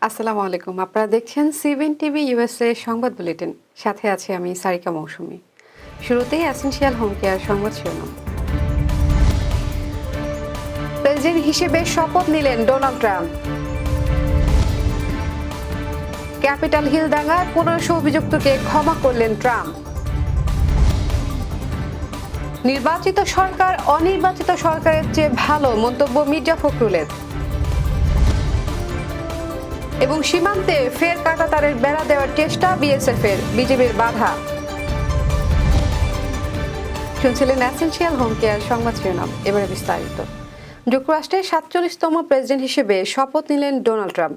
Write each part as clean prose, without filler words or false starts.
আসসালামু আলাইকুম। আপনারা দেখছেন সিবিএন টিভি ইউএসএ সংবাদ বুলেটিন। সাথে আছি আমি সারিকা মৌসুমী। শুরুতেই এসেনশিয়াল হোম কেয়ার সংবাদ শিরোনাম। প্রেসিডেন্ট হিসেবে শপথ নিলেন ডোনাল্ড ট্রাম্প। ক্যাপিটাল হিল দাঙ্গায় 1500 অভিযুক্তকে ক্ষমা করলেন ট্রাম্প। নির্বাচিত সরকার অনির্বাচিত সরকারের চেয়ে ভালো মন্তব্য মির্জা ফখরুলের। এবং সীমান্তে ফের কাঁটাতারের বেড়া দেওয়ার চেষ্টা বিএসএফের, বিজেপির বাধা। শুনছিলেন এসেনশিয়াল হোম কেয়ার সংবাদ শিরোনাম। এবারে বিস্তারিত। যুক্তরাষ্ট্রের 47তম প্রেসিডেন্ট হিসেবে শপথ নিলেন ডোনাল্ড ট্রাম্প।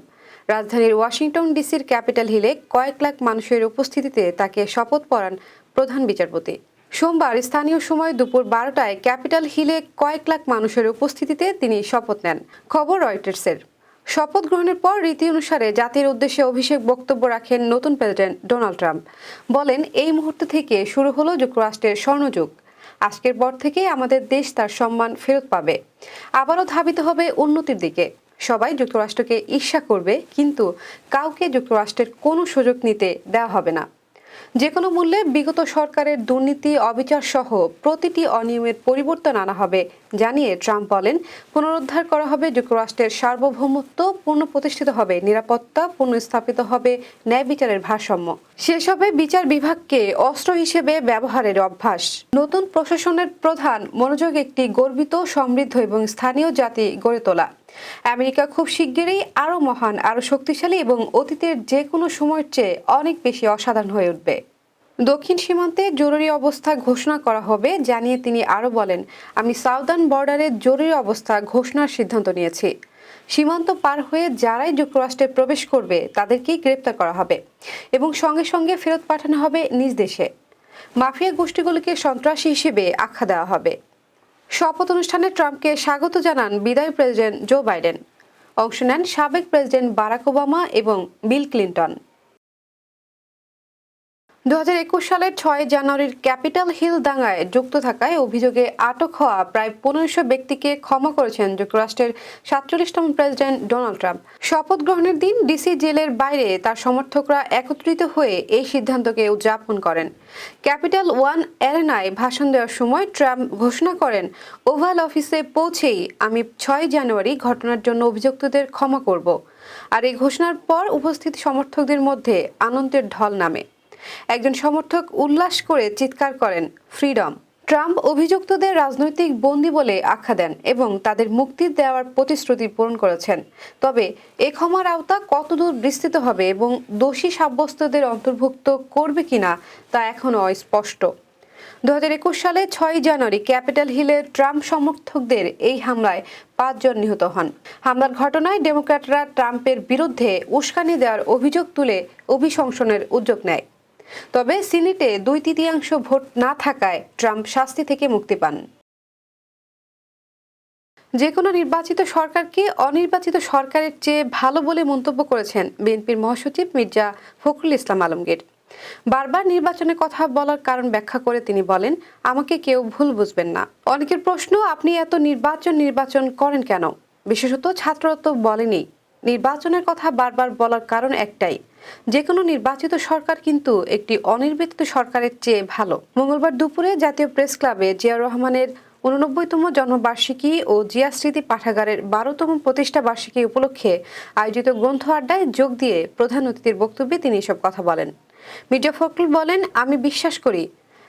রাজধানীর ওয়াশিংটন ডিসির ক্যাপিটাল হিলে কয়েক লাখ মানুষের উপস্থিতিতে তাকে শপথ পড়ান প্রধান বিচারপতি। সোমবার স্থানীয় সময় দুপুর 12টায় ক্যাপিটাল হিলে কয়েক লাখ মানুষের উপস্থিতিতে তিনি শপথ নেন। খবর রয়টার্সের। শপথ গ্রহণের পর রীতি অনুসারে জাতির উদ্দেশ্যে অভিষেক বক্তব্য রাখেন নতুন প্রেসিডেন্ট ডোনাল্ড ট্রাম্প। বলেন, এই মুহূর্ত থেকে শুরু হলো যুক্তরাষ্ট্রের স্বর্ণযুগ। আজকের পর থেকে আমাদের দেশ তার সম্মান ফেরত পাবে, আবারও ধাবিত হবে উন্নতির দিকে। সবাই যুক্তরাষ্ট্রকে ঈর্ষা করবে, কিন্তু কাউকে যুক্তরাষ্ট্রের কোনো সুযোগ নিতে দেওয়া হবে না। যে কোনো মূল্যে বিগত সরকারের দুর্নীতি, অবিচার সহ প্রতিটি অনিয়মের পরিবর্তন আনা হবে জানিয়ে ট্রাম্প বলেন, পুনরুদ্ধার করা হবে যুক্তরাষ্ট্রের সার্বভৌমত্ব, পুনঃপ্রতিষ্ঠিত হবে নিরাপত্তা, পুনঃস্থাপিত হবে ন্যায় বিচারের ভারসাম্য, শেষ হবে বিচার বিভাগকে অস্ত্র হিসেবে ব্যবহারের অভ্যাস। নতুন প্রশাসনের প্রধান মনোযোগ একটি গর্বিত, সমৃদ্ধ এবং স্থানীয় জাতি গড়ে তোলা। আমেরিকা খুব শিগগিরই আরও মহান, আরও শক্তিশালী এবং অতীতের যে কোনো সময়ের চেয়ে অনেক বেশি অসাধারণ হয়ে উঠবে। দক্ষিণ সীমান্তে জরুরি অবস্থা ঘোষণা করা হবে জানিয়ে তিনি আরও বলেন, আমি সাউদার্ন বর্ডারে জরুরি অবস্থা ঘোষণার সিদ্ধান্ত নিয়েছি। সীমান্ত পার হয়ে যারাই যুক্তরাষ্ট্রে প্রবেশ করবে তাদেরকেই গ্রেপ্তার করা হবে এবং সঙ্গে সঙ্গে ফেরত পাঠানো হবে নিজ দেশে। মাফিয়া গোষ্ঠীগুলিকে সন্ত্রাসী হিসেবে আখ্যা দেওয়া হবে। শপথ অনুষ্ঠানে ট্রাম্পকে স্বাগত জানান বিদায়ী প্রেসিডেন্ট জো বাইডেন। অংশ নেন সাবেক প্রেসিডেন্ট বারাক ওবামা এবং বিল ক্লিন্টন। 2021 সালের 6 জানুয়ারির ক্যাপিটাল হিল দাঙ্গায় যুক্ত থাকায় অভিযোগে আটক হওয়া প্রায় 1500 ব্যক্তিকে ক্ষমা করেছেন যুক্তরাষ্ট্রের 47তম প্রেসিডেন্ট ডোনাল্ড ট্রাম্প। শপথ গ্রহণের দিন ডিসি জেলের বাইরে তার সমর্থকরা একত্রিত হয়ে এই সিদ্ধান্তকে উদযাপন করেন। ক্যাপিটাল ওয়ান অ্যারেনায় ভাষণ দেওয়ার সময় ট্রাম্প ঘোষণা করেন, ওভাল অফিসে পৌঁছেই আমি 6 জানুয়ারি ঘটনার জন্য অভিযুক্তদের ক্ষমা করব। আর এই ঘোষণার পর উপস্থিত সমর্থকদের মধ্যে আনন্দের ঢল নামে। একজন সমর্থক উল্লাস করে চিৎকার করেন, ফ্রিডম। ট্রাম্প অভিযুক্তদের রাজনৈতিক বন্দী বলে আখ্যা দেন এবং তাদের মুক্তি দেওয়ার প্রতিশ্রুতি পূরণ করেছেন। তবে এ ক্ষমার আওতা কতদূর বিস্তৃত হবে এবং দোষী সাব্যস্তদের অন্তর্ভুক্ত করবে কিনা তা এখনও অস্পষ্ট। 2021 সালে 6 জানুয়ারি ক্যাপিটাল হিলে ট্রাম্প সমর্থকদের এই হামলায় 5 জন নিহত হন। হামলার ঘটনায় ডেমোক্র্যাটরা ট্রাম্পের বিরুদ্ধে উস্কানি দেওয়ার অভিযোগ তুলে অভিশংসনের উদ্যোগ নেয়। তবে সিনেটে 2/3 ভোট না থাকায় ট্রাম্প শাস্তি থেকে মুক্তি পান। যে কোনো নির্বাচিত সরকারকে অনির্বাচিত সরকারের চেয়ে ভালো বলে মন্তব্য করেছেন বিএনপির মহাসচিব মির্জা ফখরুল ইসলাম আলমগীর। বারবার নির্বাচনের কথা বলার কারণ ব্যাখ্যা করে তিনি বলেন, আমাকে কেউ ভুল বুঝবেন না। অনেকের প্রশ্ন, আপনি এত নির্বাচন করেন কেন? বিশেষত ছাত্ররা তো বলেনি। নির্বাচনের কথা বারবার বলার কারণ একটাই, যে কোনো নির্বাচিত সরকার কিন্তু একটি অনির্বাচিত সরকারের চেয়ে ভালো। মঙ্গলবার দুপুরে জাতীয় প্রেস ক্লাবে জিয়াউর রহমানের 89তম জন্মবার্ষিকী ও জিয়া স্মৃতি পাঠাগারের 12তম প্রতিষ্ঠা বার্ষিকী উপলক্ষে আয়োজিত গ্রন্থ আড্ডায় যোগ দিয়ে প্রধান অতিথির বক্তব্যে তিনি এসব কথা বলেন। মির্জা ফখরুল বলেন, আমি বিশ্বাস করি,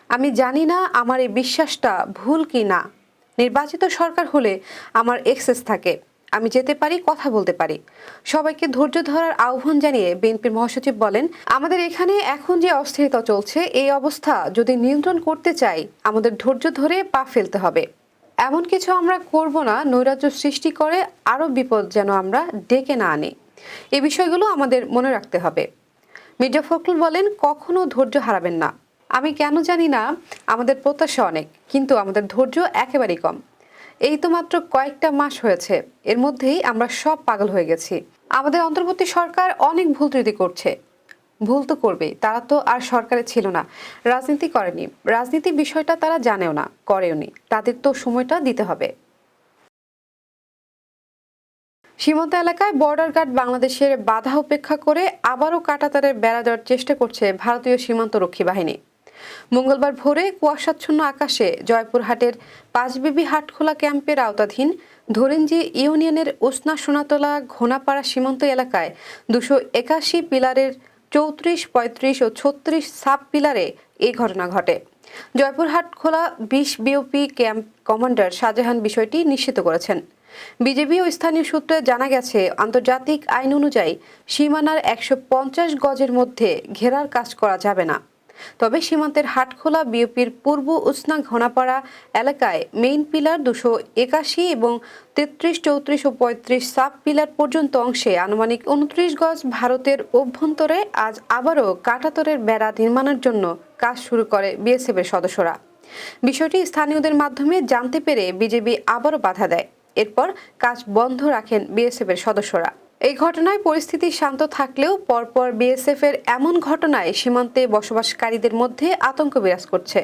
আমি জানি না আমার এই বিশ্বাসটা ভুল কি না। নির্বাচিত সরকার হলে আমার এক্সেস থাকে, আমি যেতে পারি, কথা বলতে পারি। সবাইকে ধৈর্য ধরার আহ্বান জানিয়ে বিএনপির মহাসচিব বলেন, আমাদের এখানে এখন যে অস্থিরতা চলছে, এই অবস্থা যদি নিয়ন্ত্রণ করতে চাই আমাদের ধৈর্য ধরে পা ফেলতে হবে। এমন কিছু আমরা করব না নৈরাজ্য সৃষ্টি করে আরও বিপদ যেন আমরা ডেকে না আনি। এই বিষয়গুলো আমাদের মনে রাখতে হবে। মির্জা ফখরুল বলেন, কখনো ধৈর্য হারাবেন না। আমি কেন জানি না, আমাদের প্রত্যাশা অনেক, কিন্তু আমাদের ধৈর্য একেবারেই কম। এই তো মাত্র কয়েকটা মাস হয়েছে, এর মধ্যেই আমরা সব পাগল হয়ে গেছি। আমাদের অন্তর্বর্তী সরকার অনেক ভুল ত্রুটি করছে। ভুল তো করবেই, তারা তো আর সরকারে ছিল না, রাজনীতি করেনি। রাজনীতি বিষয়টা তারা জানেও না, করেওনি। তাদের তো সময়টা দিতে হবে। সীমান্ত এলাকায় বর্ডার গার্ড বাংলাদেশের বাধা উপেক্ষা করে আবারও কাঁটাতারের বেড়া দেওয়ার চেষ্টা করছে ভারতীয় সীমান্তরক্ষী বাহিনী। মঙ্গলবার ভোরে কুয়াশাচ্ছন্ন আকাশে জয়পুরহাটের পাঁচবিবি হাটখোলা ক্যাম্পের আওতাধীন ধরেঞ্জি ইউনিয়নের উসনা সোনাতলা ঘোনাপাড়া সীমান্ত এলাকায় 281 পিলারের 34, 35 ও 36 সাব পিলারে এই ঘটনা ঘটে। জয়পুরহাট খোলা 20 বিওপি ক্যাম্প কমান্ডার শাহজাহান বিষয়টি নিশ্চিত করেছেন। বিজেপি ও স্থানীয় সূত্রে জানা গেছে, আন্তর্জাতিক আইন অনুযায়ী সীমানার 150 গজের মধ্যে ঘেরার কাজ করা যাবে না। তবে সীমান্তের হাটখোলা বিওপির পূর্ব উসনা ঘোনাপাড়া এলাকায় মেইন পিলার 281 এবং 33, 34 ও 35 সাব পিলার পর্যন্ত অংশে আনুমানিক 29 গজ ভারতের অভ্যন্তরে আজ আবারও কাঁটাতারের বেড়া নির্মাণের জন্য কাজ শুরু করে বিএসএফের সদস্যরা। বিষয়টি স্থানীয়দের মাধ্যমে জানতে পেরে বিজেপি আবারও বাধা দেয়। এরপর কাজ বন্ধ রাখেন বিএসএফের সদস্যরা। এই ঘটনায় পরিস্থিতি শান্ত থাকলেও পরপর বিএসএফের এমন ঘটনায় সীমান্তে বসবাসকারীদের মধ্যে আতঙ্ক বিরাজ করছে।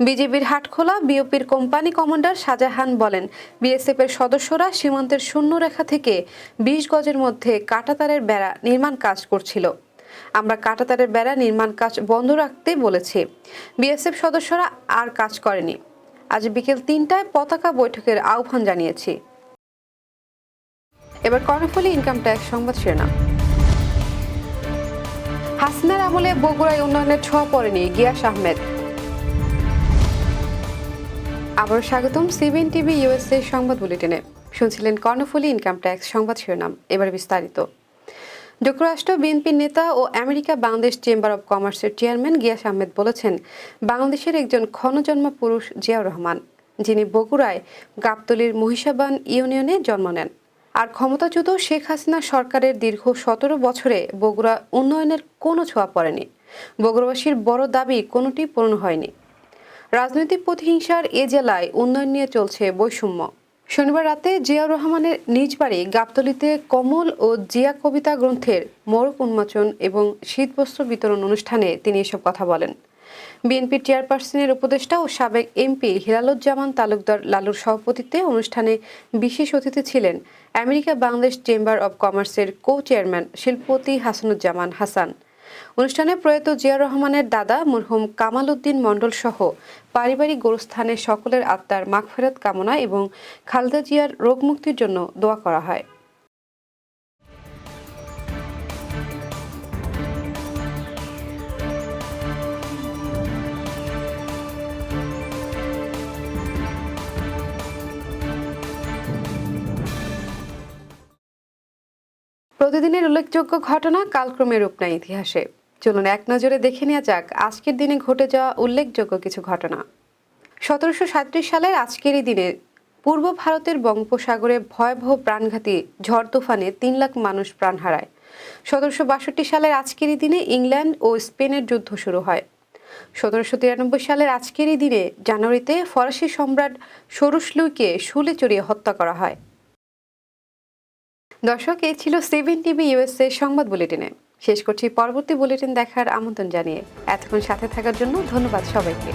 বিজেপির হাটখোলা বিওপির কোম্পানি কমান্ডার শাহজাহান বলেন, বিএসএফের সদস্যরা সীমান্তের শূন্যরেখা থেকে 20 গজের মধ্যে কাঁটাতারের বেড়া নির্মাণ কাজ করছিল। আমরা কাঁটাতারের বেড়া নির্মাণ কাজ বন্ধ রাখতে বলেছি। বিএসএফ সদস্যরা আর কাজ করেনি। আজ বিকেল 3টায় পতাকা বৈঠকের আহ্বান জানিয়েছি। এবার কর্ণফুলী ইনকাম ট্যাক্স সংবাদ শিরোনাম। হাসিনার আমলে বগুড়ায় উন্নয়নের ছোঁয়া পড়েনি, গিয়াস আহমেদ। আবারও স্বাগতম সিবিএন টিভি ইউএসএ সংবাদ বুলেটিনে। শুনছিলেন কর্ণফুলী ইনকাম ট্যাক্স সংবাদ শিরোনাম। এবার বিস্তারিত। যুক্তরাষ্ট্র বিএনপির নেতা ও আমেরিকা বাংলাদেশ চেম্বার অব কমার্সের চেয়ারম্যান গিয়াস আহমেদ বলেছেন, বাংলাদেশের একজন ক্ষণজন্মা পুরুষ জিয়াউর রহমান, যিনি বগুড়ায় গাবতলীর মহিষাবান ইউনিয়নে জন্ম নেন। আর ক্ষমতাচ্যুত শেখ হাসিনা সরকারের দীর্ঘ 17 বছরে বগুড়া উন্নয়নের কোনো ছোঁয়া পড়েনি। বগুড়াবাসীর বড় দাবি কোনোটি পূরণ হয়নি। রাজনৈতিক প্রতিহিংসার এ জেলায় উন্নয়ন নিয়ে চলছে বৈষম্য। শনিবার রাতে জিয়াউর রহমানের নিজ বাড়ি গাবতলীতে কমল ও জিয়া কবিতা গ্রন্থের মোড়ক উন্মোচন এবং শীতবস্ত্র বিতরণ অনুষ্ঠানে তিনি এসব কথা বলেন। বিএনপির চেয়ারপারসনের উপদেষ্টা ও সাবেক এমপি হিলালুজ্জামান তালুকদার লালুর সভাপতিত্বে অনুষ্ঠানে বিশেষ অতিথি ছিলেন আমেরিকা বাংলাদেশ চেম্বার অব কমার্সের কো চেয়ারম্যান শিল্পপতি হাসানুজ্জামান হাসান। অনুষ্ঠানে প্রয়াত জিয়াউর রহমানের দাদা মরহুম কামাল উদ্দিন মণ্ডল সহ পারিবারিক গোরস্থানে সকলের আত্মার মাগফিরাত কামনা এবং খালেদা জিয়ার রোগ মুক্তির জন্য দোয়া করা হয়। প্রতিদিনের উল্লেখযোগ্য ঘটনা কালক্রমে রূপ নেয় ইতিহাসে। চলুন এক নজরে দেখে নেওয়া যাক আজকের দিনে ঘটে যাওয়া উল্লেখযোগ্য কিছু ঘটনা। 1737 সালের আজকের এই দিনে পূর্ব ভারতের বঙ্গোপসাগরে ভয়াবহ প্রাণঘাতী ঝড় তুফানে 3 লাখ মানুষ প্রাণ হারায়। 1762 সালের আজকের এই দিনে ইংল্যান্ড ও স্পেনের যুদ্ধ শুরু হয়। 1793 সালের আজকের এই দিনে জানুয়ারিতে ফরাসি সম্রাট সরুস লুইকে শুলে চড়িয়ে হত্যা করা হয়। দর্শক, এই ছিল সিবিএন টিভি ইউএসএ সংবাদ বুলেটিনে। শেষ করছি, পরবর্তী বুলেটিন দেখার আমন্ত্রণ জানিয়ে এতক্ষণ সাথে থাকার জন্য ধন্যবাদ সবাইকে।